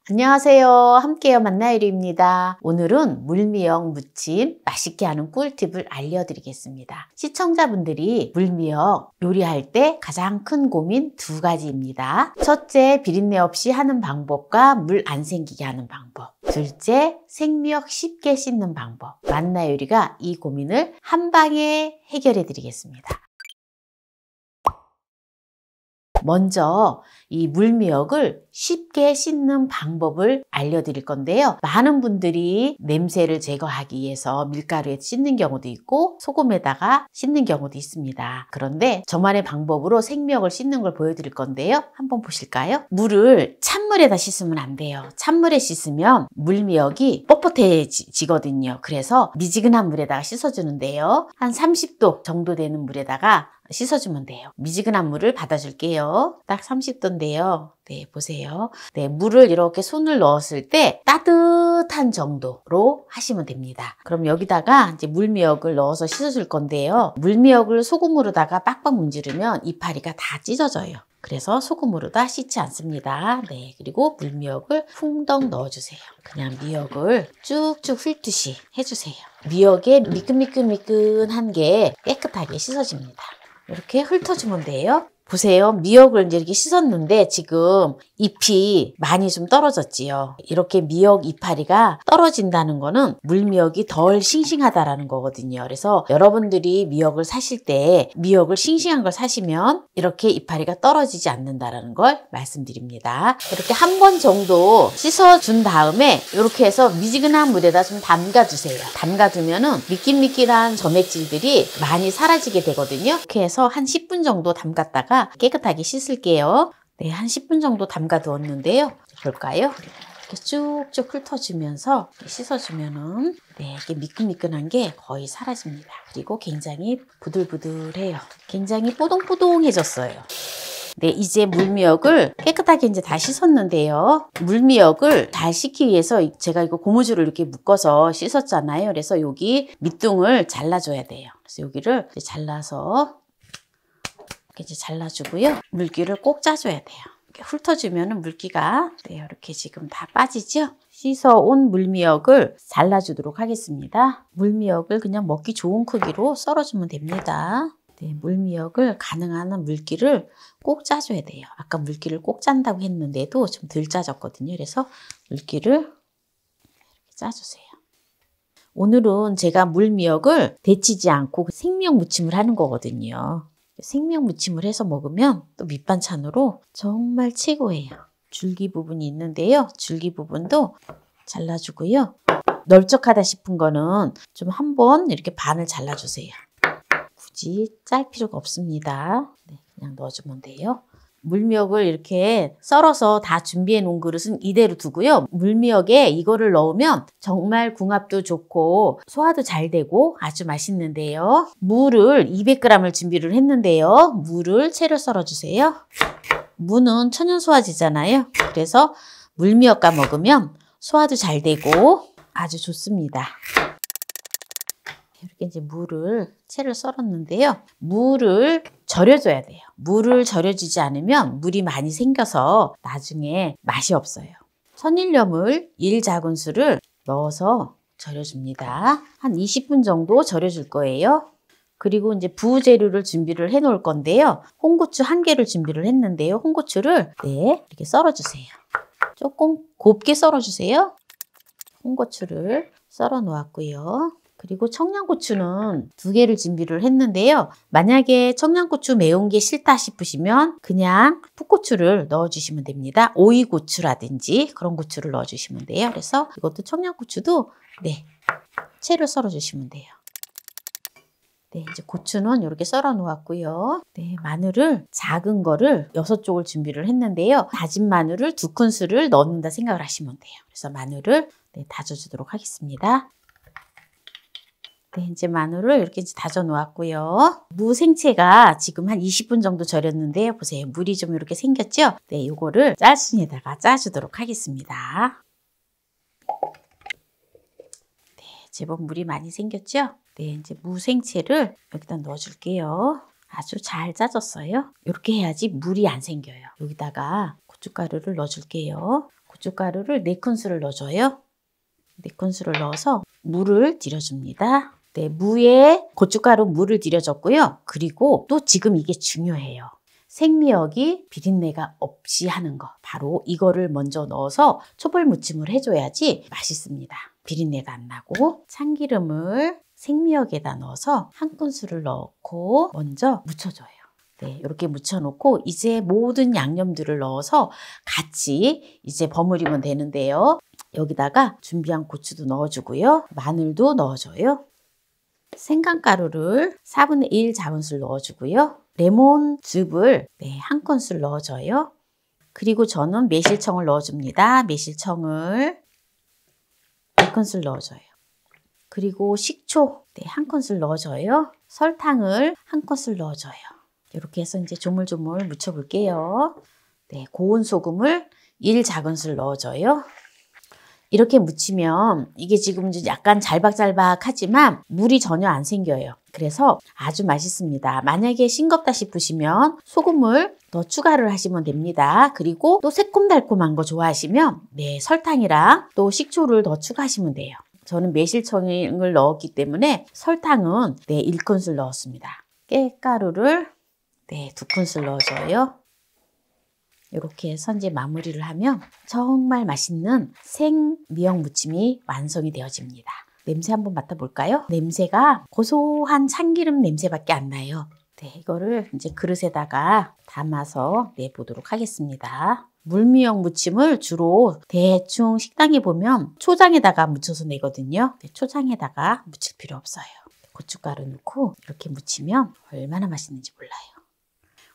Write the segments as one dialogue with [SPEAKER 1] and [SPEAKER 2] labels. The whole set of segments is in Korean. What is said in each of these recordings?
[SPEAKER 1] 안녕하세요. 함께요 만나요리입니다. 오늘은 물미역 무침 맛있게 하는 꿀팁을 알려드리겠습니다. 시청자분들이 물미역 요리할 때 가장 큰 고민 두 가지입니다. 첫째, 비린내 없이 하는 방법과 물 안 생기게 하는 방법. 둘째, 생미역 쉽게 씻는 방법. 만나요리가 이 고민을 한 방에 해결해 드리겠습니다. 먼저 이 물미역을 쉽게 씻는 방법을 알려드릴 건데요. 많은 분들이 냄새를 제거하기 위해서 밀가루에 씻는 경우도 있고 소금에다가 씻는 경우도 있습니다. 그런데 저만의 방법으로 생미역을 씻는 걸 보여드릴 건데요. 한번 보실까요? 물을 찬물에다 씻으면 안 돼요. 찬물에 씻으면 물미역이 뻣뻣해지거든요. 그래서 미지근한 물에다가 씻어주는데요. 한 30도 정도 되는 물에다가 씻어주면 돼요. 미지근한 물을 받아줄게요. 딱 30도인데요. 네, 보세요. 네, 물을 이렇게 손을 넣었을 때 따뜻한 정도로 하시면 됩니다. 그럼 여기다가 이제 물미역을 넣어서 씻어줄 건데요. 물미역을 소금으로다가 빡빡 문지르면 이파리가 다 찢어져요. 그래서 소금으로다 씻지 않습니다. 네, 그리고 물미역을 풍덩 넣어주세요. 그냥 미역을 쭉쭉 훑듯이 해주세요. 미역에 미끈미끈한 게 깨끗하게 씻어집니다. 이렇게 훑어주면 돼요. 보세요. 미역을 이제 이렇게 씻었는데 지금 잎이 많이 좀 떨어졌지요. 이렇게 미역 이파리가 떨어진다는 거는 물미역이 덜 싱싱하다라는 거거든요. 그래서 여러분들이 미역을 사실 때 미역을 싱싱한 걸 사시면 이렇게 이파리가 떨어지지 않는다라는 걸 말씀드립니다. 이렇게 한 번 정도 씻어준 다음에 이렇게 해서 미지근한 물에다 좀 담가주세요. 담가두면은 미끌미끌한 점액질들이 많이 사라지게 되거든요. 이렇게 해서 한 10분 정도 담갔다가 깨끗하게 씻을게요. 네, 한 10분 정도 담가 두었는데요. 볼까요? 이렇게 쭉쭉 훑어주면서 씻어주면은 네, 이게 미끈미끈한 게 거의 사라집니다. 그리고 굉장히 부들부들해요. 굉장히 뽀동뽀동해졌어요. 네, 이제 물미역을 깨끗하게 이제 다 씻었는데요. 물미역을 잘 씻기 위해서 제가 이거 고무줄을 이렇게 묶어서 씻었잖아요. 그래서 여기 밑둥을 잘라줘야 돼요. 그래서 여기를 이제 잘라서 이렇게 이제 잘라주고요. 물기를 꼭 짜줘야 돼요. 이렇게 훑어주면 물기가 네, 이렇게 지금 다 빠지죠? 씻어온 물미역을 잘라주도록 하겠습니다. 물미역을 그냥 먹기 좋은 크기로 썰어주면 됩니다. 네, 물미역을 가능한 한 물기를 꼭 짜줘야 돼요. 아까 물기를 꼭 짠다고 했는데도 좀 덜 짜졌거든요. 그래서 물기를 이렇게 짜주세요. 오늘은 제가 물미역을 데치지 않고 생미역 무침을 하는 거거든요. 생미역 무침을 해서 먹으면 또 밑반찬으로 정말 최고예요. 줄기 부분이 있는데요. 줄기 부분도 잘라주고요. 널쩍하다 싶은 거는 좀 한번 이렇게 반을 잘라주세요. 굳이 짤 필요가 없습니다. 네, 그냥 넣어주면 돼요. 물미역을 이렇게 썰어서 다 준비해 놓은 그릇은 이대로 두고요. 물미역에 이거를 넣으면 정말 궁합도 좋고 소화도 잘 되고 아주 맛있는데요. 무를 200g을 준비를 했는데요. 무를 채로 썰어주세요. 무는 천연소화제잖아요. 그래서 물미역과 먹으면 소화도 잘 되고 아주 좋습니다. 이렇게 이제 무를 채를 썰었는데요. 무를 절여줘야 돼요. 물을 절여주지 않으면 물이 많이 생겨서 나중에 맛이 없어요. 천일염을 1작은술을 넣어서 절여줍니다. 한 20분 정도 절여줄 거예요. 그리고 이제 부재료를 준비를 해 놓을 건데요. 홍고추 1개를 준비를 했는데요. 홍고추를 네, 이렇게 썰어주세요. 조금 곱게 썰어주세요. 홍고추를 썰어 놓았고요. 그리고 청양고추는 2개를 준비를 했는데요. 만약에 청양고추 매운 게 싫다 싶으시면 그냥 풋고추를 넣어주시면 됩니다. 오이고추라든지 그런 고추를 넣어주시면 돼요. 그래서 이것도 청양고추도 네, 채로 썰어주시면 돼요. 네, 이제 고추는 이렇게 썰어 놓았고요. 네, 마늘을 작은 거를 6쪽을 준비를 했는데요. 다진 마늘을 2큰술을 넣는다 생각을 하시면 돼요. 그래서 마늘을 네, 다져주도록 하겠습니다. 네, 이제 마늘을 이렇게 다져 놓았고요. 무 생채가 지금 한 20분 정도 절였는데요. 보세요. 물이 좀 이렇게 생겼죠? 네, 이거를 짤순에다가 짜주도록 하겠습니다. 네, 제법 물이 많이 생겼죠? 네, 이제 무 생채를 여기다 넣어줄게요. 아주 잘 짜졌어요. 이렇게 해야지 물이 안 생겨요. 여기다가 고춧가루를 넣어줄게요. 고춧가루를 4큰술을 넣어줘요. 4큰술을 넣어서 물을 들여줍니다. 네, 무에 고춧가루 물을 들여줬고요. 그리고 또 지금 이게 중요해요. 생미역이 비린내가 없이 하는 거. 바로 이거를 먼저 넣어서 초벌 무침을 해줘야지 맛있습니다. 비린내가 안 나고 참기름을 생미역에다 넣어서 1큰술을 넣고 먼저 묻혀줘요. 네, 이렇게 묻혀놓고 이제 모든 양념들을 넣어서 같이 이제 버무리면 되는데요. 여기다가 준비한 고추도 넣어주고요. 마늘도 넣어줘요. 생강가루를 4분의 1 작은술 넣어주고요. 레몬즙을 1큰술 넣어줘요. 그리고 저는 매실청을 넣어줍니다. 매실청을 2큰술 넣어줘요. 그리고 식초 1큰술 넣어줘요. 설탕을 1큰술 넣어줘요. 이렇게 해서 이제 조물조물 묻혀볼게요. 네, 고운 소금을 1 작은술 넣어줘요. 이렇게 묻히면 이게 지금 약간 잘박잘박하지만 물이 전혀 안 생겨요. 그래서 아주 맛있습니다. 만약에 싱겁다 싶으시면 소금을 더 추가를 하시면 됩니다. 그리고 또 새콤달콤한 거 좋아하시면 설탕이랑 또 식초를 더 추가하시면 돼요. 저는 매실청을 넣었기 때문에 설탕은 1큰술 넣었습니다. 깨가루를 2큰술 넣어줘요. 이렇게 해서 이제 마무리를 하면 정말 맛있는 생미역 무침이 완성이 되어집니다. 냄새 한번 맡아볼까요? 냄새가 고소한 참기름 냄새밖에 안 나요. 네, 이거를 이제 그릇에다가 담아서 내보도록 하겠습니다. 물미역 무침을 주로 대충 식당에 보면 초장에다가 묻혀서 내거든요. 초장에다가 묻힐 필요 없어요. 고춧가루 넣고 이렇게 무치면 얼마나 맛있는지 몰라요.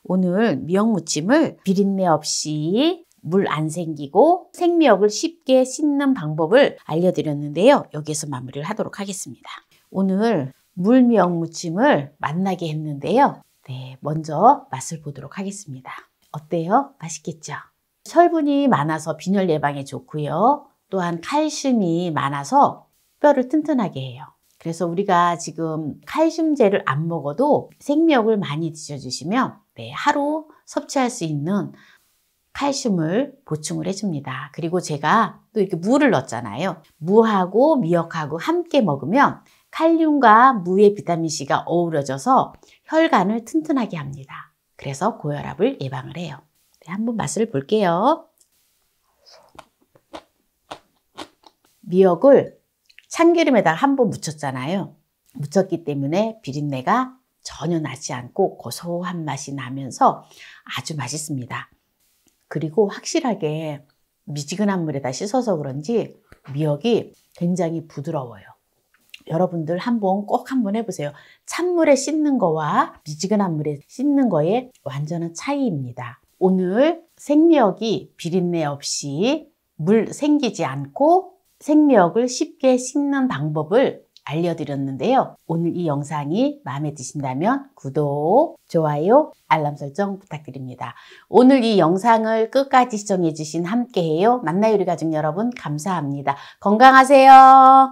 [SPEAKER 1] 오늘 미역 무침을 비린내 없이 물 안 생기고 생미역을 쉽게 씻는 방법을 알려드렸는데요. 여기에서 마무리를 하도록 하겠습니다. 오늘 물미역 무침을 맛나게 했는데요. 네, 먼저 맛을 보도록 하겠습니다. 어때요? 맛있겠죠? 철분이 많아서 빈혈 예방에 좋고요. 또한 칼슘이 많아서 뼈를 튼튼하게 해요. 그래서 우리가 지금 칼슘제를 안 먹어도 생미역을 많이 드셔주시면 하루 섭취할 수 있는 칼슘을 보충을 해줍니다. 그리고 제가 또 이렇게 무를 넣었잖아요. 무하고 미역하고 함께 먹으면 칼륨과 무의 비타민C가 어우러져서 혈관을 튼튼하게 합니다. 그래서 고혈압을 예방을 해요. 네, 한번 맛을 볼게요. 미역을 참기름에다가 한번 묻혔잖아요. 묻혔기 때문에 비린내가 전혀 나지 않고 고소한 맛이 나면서 아주 맛있습니다. 그리고 확실하게 미지근한 물에다 씻어서 그런지 미역이 굉장히 부드러워요. 여러분들 꼭 한번 해보세요. 찬물에 씻는 거와 미지근한 물에 씻는 거의 완전한 차이입니다. 오늘 생미역이 비린내 없이 물 생기지 않고 생미역을 쉽게 씻는 방법을 알려드렸는데요. 오늘 이 영상이 마음에 드신다면 구독, 좋아요, 알람 설정 부탁드립니다. 오늘 이 영상을 끝까지 시청해주신 함께해요 만나요리 가족 여러분 감사합니다. 건강하세요.